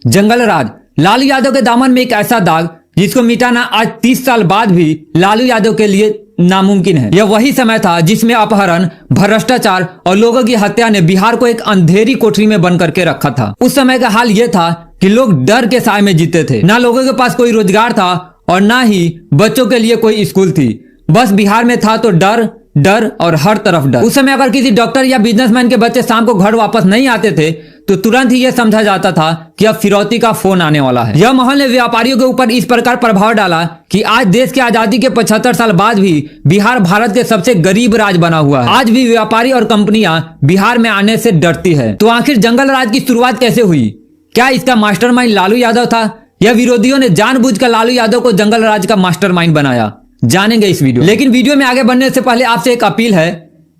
जंगल राज, लालू यादव के दामन में एक ऐसा दाग जिसको मिटाना आज 30 साल बाद भी लालू यादव के लिए नामुमकिन है। यह वही समय था जिसमें अपहरण, भ्रष्टाचार और लोगों की हत्या ने बिहार को एक अंधेरी कोठरी में बंद करके रखा था। उस समय का हाल यह था कि लोग डर के साए में जीते थे। ना लोगों के पास कोई रोजगार था और ना ही बच्चों के लिए कोई स्कूल थी। बस बिहार में था तो डर डर और हर तरफ डर। उस समय अगर किसी डॉक्टर या बिजनेसमैन के बच्चे शाम को घर वापस नहीं आते थे तो तुरंत ही यह समझा जाता था कि अब फिरौती का फोन आने वाला है। यह माहौल ने व्यापारियों के ऊपर इस प्रकार प्रभाव डाला कि आज देश की आजादी के 75 साल बाद भी बिहार भारत के सबसे गरीब राज्य बना हुआ है। आज भी व्यापारी और कंपनियां बिहार में आने से डरती है। तो आखिर जंगल राज की शुरुआत कैसे हुई? क्या इसका मास्टरमाइंड लालू यादव था या विरोधियों ने जानबूझकर लालू यादव को जंगल राज का मास्टरमाइंड बनाया? जानेंगे इस वीडियो। लेकिन वीडियो में आगे बढ़ने से पहले आपसे एक अपील है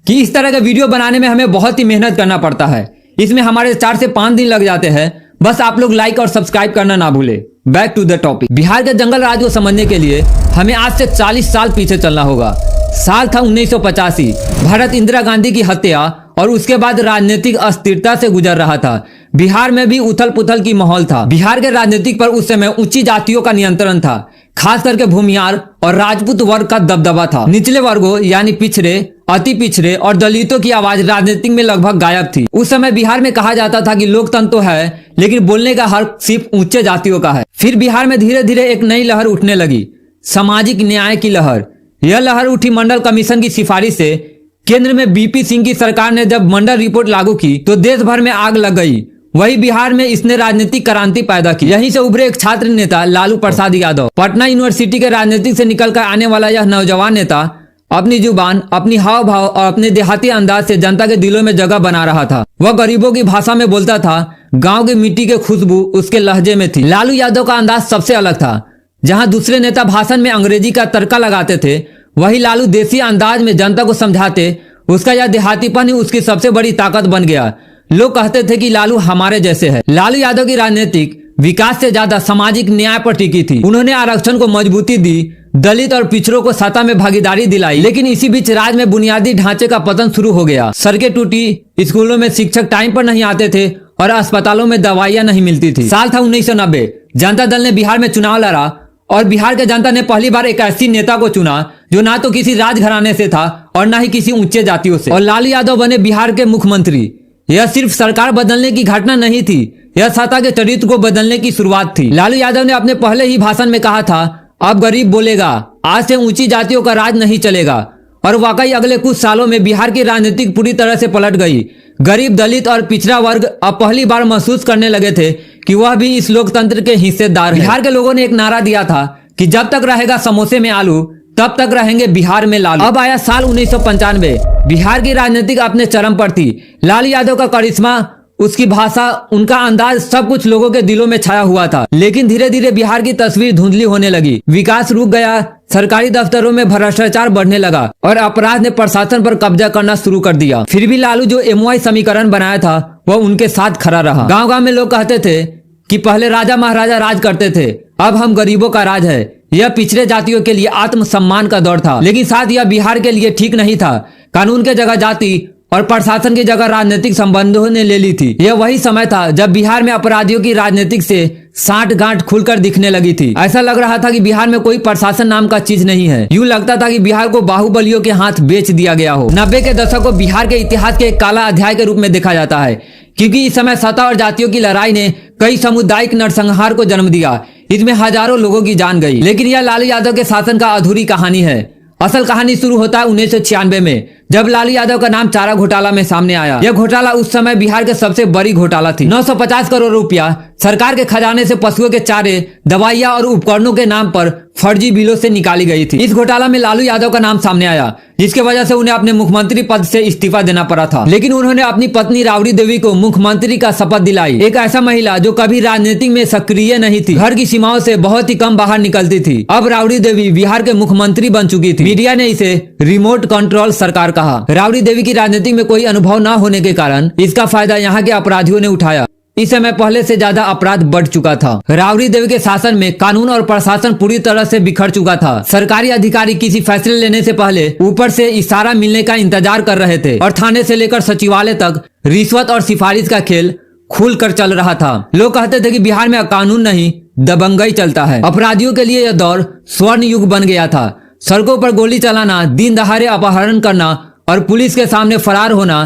कि इस तरह का वीडियो बनाने में हमें बहुत ही मेहनत करना पड़ता है। इसमें हमारे 4 से 5 दिन लग जाते हैं। बस आप लोग लाइक और सब्सक्राइब करना ना भूले। Back to the topic. Bihar के जंगल राज को समझने के लिए हमें आज से 40 साल पीछे चलना होगा। साल था 1985। भारत इंदिरा गांधी की हत्या और उसके बाद राजनीतिक अस्थिरता से गुजर रहा था। बिहार में भी उथल पुथल की माहौल था। बिहार के राजनीतिक पर उस समय ऊंची जातियों का नियंत्रण था, खास करके भूमियार और राजपूत वर्ग का दबदबा था। निचले वर्गों यानी पिछड़े, अति पिछड़े और दलितों की आवाज राजनीति में लगभग गायब थी। उस समय बिहार में कहा जाता था कि लोकतंत्र तो है लेकिन बोलने का हक सिर्फ ऊंचे जातियों का है। फिर बिहार में धीरे धीरे एक नई लहर उठने लगी, सामाजिक न्याय की लहर। यह लहर उठी मंडल कमीशन की सिफारिश से। केंद्र में बीपी सिंह की सरकार ने जब मंडल रिपोर्ट लागू की तो देश भर में आग लग गई। वही बिहार में इसने राजनीतिक क्रांति पैदा की। यहीं से उभरे एक छात्र नेता लालू प्रसाद यादव। पटना यूनिवर्सिटी के राजनीति से निकलकर आने वाला यह नौजवान नेता अपनी जुबान, अपनी हाव भाव और अपने देहाती अंदाज से जनता के दिलों में जगह बना रहा था। वह गरीबों की भाषा में बोलता था। गाँव की मिट्टी की खुशबू उसके लहजे में थी। लालू यादव का अंदाज सबसे अलग था। जहाँ दूसरे नेता भाषण में अंग्रेजी का तड़का लगाते थे, वही लालू देसी अंदाज में जनता को समझाते। उसका यह देहातीपन ही उसकी सबसे बड़ी ताकत बन गया। लोग कहते थे कि लालू हमारे जैसे है। लालू यादव की राजनीतिक विकास से ज्यादा सामाजिक न्याय पर टिकी थी। उन्होंने आरक्षण को मजबूती दी, दलित और पिछड़ों को सत्ता में भागीदारी दिलाई। लेकिन इसी बीच राज्य में बुनियादी ढांचे का पतन शुरू हो गया। सड़कें टूटी, स्कूलों में शिक्षक टाइम पर नहीं आते थे और अस्पतालों में दवाइयां नहीं मिलती थी। साल था 1990। जनता दल ने बिहार में चुनाव लड़ा और बिहार के जनता ने पहली बार एक ऐसी नेता को चुना जो ना तो किसी राजघराने से था और ना ही किसी ऊंचे जातियों से। और लालू यादव बने बिहार के मुख्यमंत्री। यह सिर्फ सरकार बदलने की घटना नहीं थी, यह सत्ता के चरित्र को बदलने की शुरुआत थी। लालू यादव ने अपने पहले ही भाषण में कहा था, अब गरीब बोलेगा, आज से ऊंची जातियों का राज नहीं चलेगा। और वाकई अगले कुछ सालों में बिहार की राजनीति पूरी तरह से पलट गई। गरीब, दलित और पिछड़ा वर्ग अब पहली बार महसूस करने लगे थे कि वह भी इस लोकतंत्र के हिस्सेदार है। बिहार के लोगों ने एक नारा दिया था कि जब तक रहेगा समोसे में आलू तब तक रहेंगे बिहार में लालू। अब आया साल 1995। बिहार की राजनीतिक अपने चरम पर थी। लालू यादव का करिश्मा, उसकी भाषा, उनका अंदाज, सब कुछ लोगों के दिलों में छाया हुआ था। लेकिन धीरे धीरे बिहार की तस्वीर धुंधली होने लगी। विकास रुक गया, सरकारी दफ्तरों में भ्रष्टाचार बढ़ने लगा और अपराध ने प्रशासन पर कब्जा करना शुरू कर दिया। फिर भी लालू जो MY समीकरण बनाया था वह उनके साथ खड़ा रहा। गाँव गाँव में लोग कहते थे कि पहले राजा महाराजा राज करते थे, अब हम गरीबों का राज है। यह पिछड़े जातियों के लिए आत्मसम्मान का दौर था। लेकिन साथ यह बिहार के लिए ठीक नहीं था। कानून के जगह जाति और प्रशासन की जगह राजनीतिक संबंधों ने ले ली थी। यह वही समय था जब बिहार में अपराधियों की राजनीतिक से साठ गांठ खुलकर दिखने लगी थी। ऐसा लग रहा था कि बिहार में कोई प्रशासन नाम का चीज नहीं है। यूं लगता था कि बिहार को बाहुबलियों के हाथ बेच दिया गया हो। 90 के दशक को बिहार के इतिहास के एक काला अध्याय के रूप में देखा जाता है, क्योंकि इस समय सत्ता और जातियों की लड़ाई ने कई सामुदायिक नरसंहार को जन्म दिया। इसमें हजारों लोगों की जान गई। लेकिन यह लालू यादव के शासन का अधूरी कहानी है। असल कहानी शुरू होता है 1996 में, जब लालू यादव का नाम चारा घोटाला में सामने आया। यह घोटाला उस समय बिहार के सबसे बड़ी घोटाला थी। 950 करोड़ रुपया सरकार के खजाने से पशुओं के चारे, दवाइयां और उपकरणों के नाम पर फर्जी बिलों से निकाली गई थी। इस घोटाला में लालू यादव का नाम सामने आया, जिसके वजह से उन्हें अपने मुख्यमंत्री पद से इस्तीफा देना पड़ा था। लेकिन उन्होंने अपनी पत्नी राबड़ी देवी को मुख्यमंत्री का शपथ दिलाई। एक ऐसा महिला जो कभी राजनीति में सक्रिय नहीं थी, घर की सीमाओं से बहुत ही कम बाहर निकलती थी। अब राबड़ी देवी बिहार के मुख्यमंत्री बन चुकी थी। मीडिया ने इसे रिमोट कंट्रोल सरकार कहा। राबड़ी देवी की राजनीति में कोई अनुभव न होने के कारण इसका फायदा यहाँ के अपराधियों ने उठाया। इस समय पहले से ज्यादा अपराध बढ़ चुका था। राबड़ी देवी के शासन में कानून और प्रशासन पूरी तरह से बिखर चुका था। सरकारी अधिकारी किसी फैसले लेने से पहले ऊपर से इशारा मिलने का इंतजार कर रहे थे और थाने से लेकर सचिवालय तक रिश्वत और सिफारिश का खेल खुल कर चल रहा था। लोग कहते थे कि बिहार में कानून नहीं दबंगई चलता है। अपराधियों के लिए यह दौर स्वर्ण युग बन गया था। सड़कों पर गोली चलाना, दिन दहाड़े अपहरण करना और पुलिस के सामने फरार होना,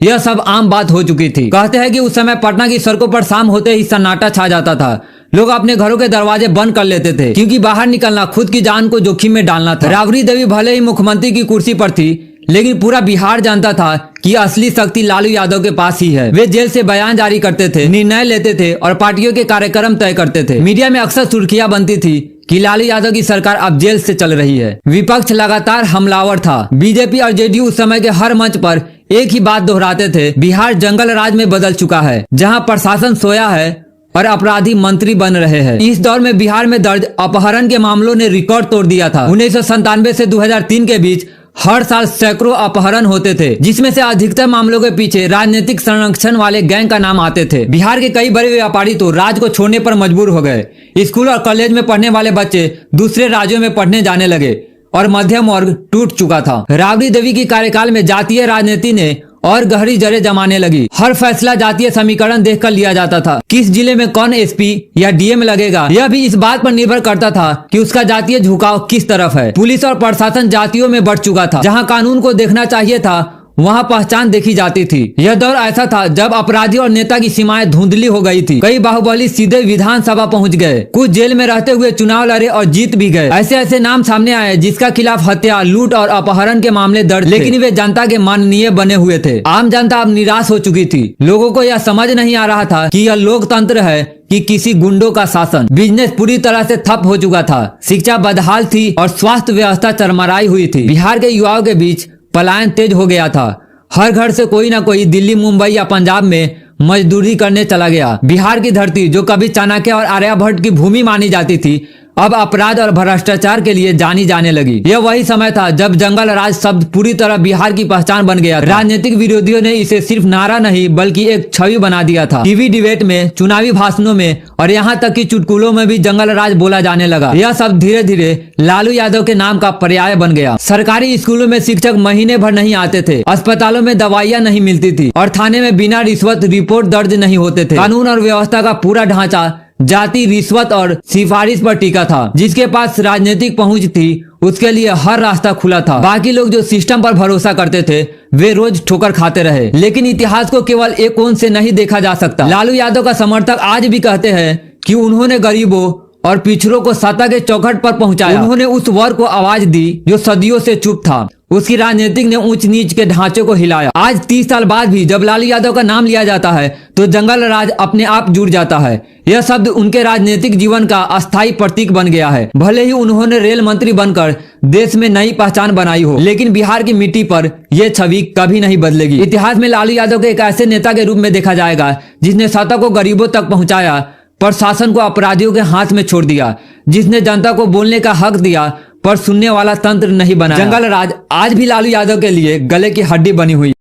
यह सब आम बात हो चुकी थी। कहते हैं कि उस समय पटना की सड़कों पर शाम होते ही सन्नाटा छा जाता था। लोग अपने घरों के दरवाजे बंद कर लेते थे, क्योंकि बाहर निकलना खुद की जान को जोखिम में डालना था। राबड़ी देवी भले ही मुख्यमंत्री की कुर्सी पर थी, लेकिन पूरा बिहार जानता था कि असली शक्ति लालू यादव के पास ही है। वे जेल से बयान जारी करते थे, निर्णय लेते थे और पार्टियों के कार्यक्रम तय करते थे। मीडिया में अक्सर सुर्खियां बनती थी कि लालू यादव की सरकार अब जेल से चल रही है। विपक्ष लगातार हमलावर था। बीजेपी और जेडीयू उस समय के हर मंच पर एक ही बात दोहराते थे, बिहार जंगल राज में बदल चुका है, जहां प्रशासन सोया है और अपराधी मंत्री बन रहे हैं। इस दौर में बिहार में दर्ज अपहरण के मामलों ने रिकॉर्ड तोड़ दिया था। 1997 से 2003 के बीच हर साल सैकड़ों अपहरण होते थे, जिसमें से अधिकतर मामलों के पीछे राजनीतिक संरक्षण वाले गैंग का नाम आते थे। बिहार के कई बड़े व्यापारी तो राज्य को छोड़ने पर मजबूर हो गए। स्कूल और कॉलेज में पढ़ने वाले बच्चे दूसरे राज्यों में पढ़ने जाने लगे और मध्यम वर्ग टूट चुका था। राबड़ी देवी की कार्यकाल में जातीय राजनीति ने और गहरी जड़ें जमाने लगी। हर फैसला जातीय समीकरण देखकर लिया जाता था। किस जिले में कौन एसपी या डीएम लगेगा, यह भी इस बात पर निर्भर करता था कि उसका जातीय झुकाव किस तरफ है। पुलिस और प्रशासन जातियों में बढ़ चुका था। जहां कानून को देखना चाहिए था, वहाँ पहचान देखी जाती थी। यह दौर ऐसा था जब अपराधी और नेता की सीमाएं धुंधली हो गई थी। कई बाहुबली सीधे विधानसभा पहुँच गए, कुछ जेल में रहते हुए चुनाव लड़े और जीत भी गए। ऐसे ऐसे नाम सामने आए जिसका खिलाफ हत्या, लूट और अपहरण के मामले दर्ज, लेकिन वे जनता के माननीय बने हुए थे। आम जनता अब निराश हो चुकी थी। लोगों को यह समझ नहीं आ रहा था कि यह लोकतंत्र है कि किसी गुंडों का शासन। बिजनेस पूरी तरह से ठप हो चुका था, शिक्षा बदहाल थी और स्वास्थ्य व्यवस्था चरमराई हुई थी। बिहार के युवाओं के बीच पलायन तेज हो गया था। हर घर से कोई ना कोई दिल्ली, मुंबई या पंजाब में मजदूरी करने चला गया। बिहार की धरती, जो कभी चाणक्य और आर्यभट्ट की भूमि मानी जाती थी, अब अपराध और भ्रष्टाचार के लिए जानी जाने लगी। यह वही समय था जब जंगल राज शब्द पूरी तरह बिहार की पहचान बन गया था। राजनीतिक विरोधियों ने इसे सिर्फ नारा नहीं बल्कि एक छवि बना दिया था। टीवी डिबेट में, चुनावी भाषणों में और यहाँ तक कि चुटकुलों में भी जंगल राज बोला जाने लगा। यह सब धीरे धीरे लालू यादव के नाम का पर्याय बन गया। सरकारी स्कूलों में शिक्षक महीने भर नहीं आते थे, अस्पतालों में दवाइयाँ नहीं मिलती थी और थाने में बिना रिश्वत रिपोर्ट दर्ज नहीं होते थे। कानून और व्यवस्था का पूरा ढांचा जाति, रिश्वत और सिफारिश पर टिका था। जिसके पास राजनीतिक पहुंच थी उसके लिए हर रास्ता खुला था। बाकी लोग जो सिस्टम पर भरोसा करते थे वे रोज ठोकर खाते रहे। लेकिन इतिहास को केवल एक कोण से नहीं देखा जा सकता। लालू यादव का समर्थक आज भी कहते हैं कि उन्होंने गरीबों और पिछड़ों को सत्ता के चौखट पर पहुंचाया। उन्होंने उस वर्ग को आवाज दी जो सदियों से चुप था। उसकी राजनीतिक ने ऊंच नीच के ढांचे को हिलाया। आज 30 साल बाद भी जब लालू यादव का नाम लिया जाता है तो जंगल राज अपने आप जुड़ जाता है। यह शब्द उनके राजनीतिक जीवन का अस्थायी प्रतीक बन गया है। भले ही उन्होंने रेल मंत्री बनकर देश में नई पहचान बनाई हो, लेकिन बिहार की मिट्टी पर यह छवि कभी नहीं बदलेगी। इतिहास में लालू यादव को एक ऐसे नेता के रूप में देखा जाएगा जिसने सत्ता को गरीबों तक पहुंचाया, प्रशासन को अपराधियों के हाथ में छोड़ दिया, जिसने जनता को बोलने का हक दिया पर सुनने वाला तंत्र नहीं बना। जंगल राज आज भी लालू यादव के लिए गले की हड्डी बनी हुई।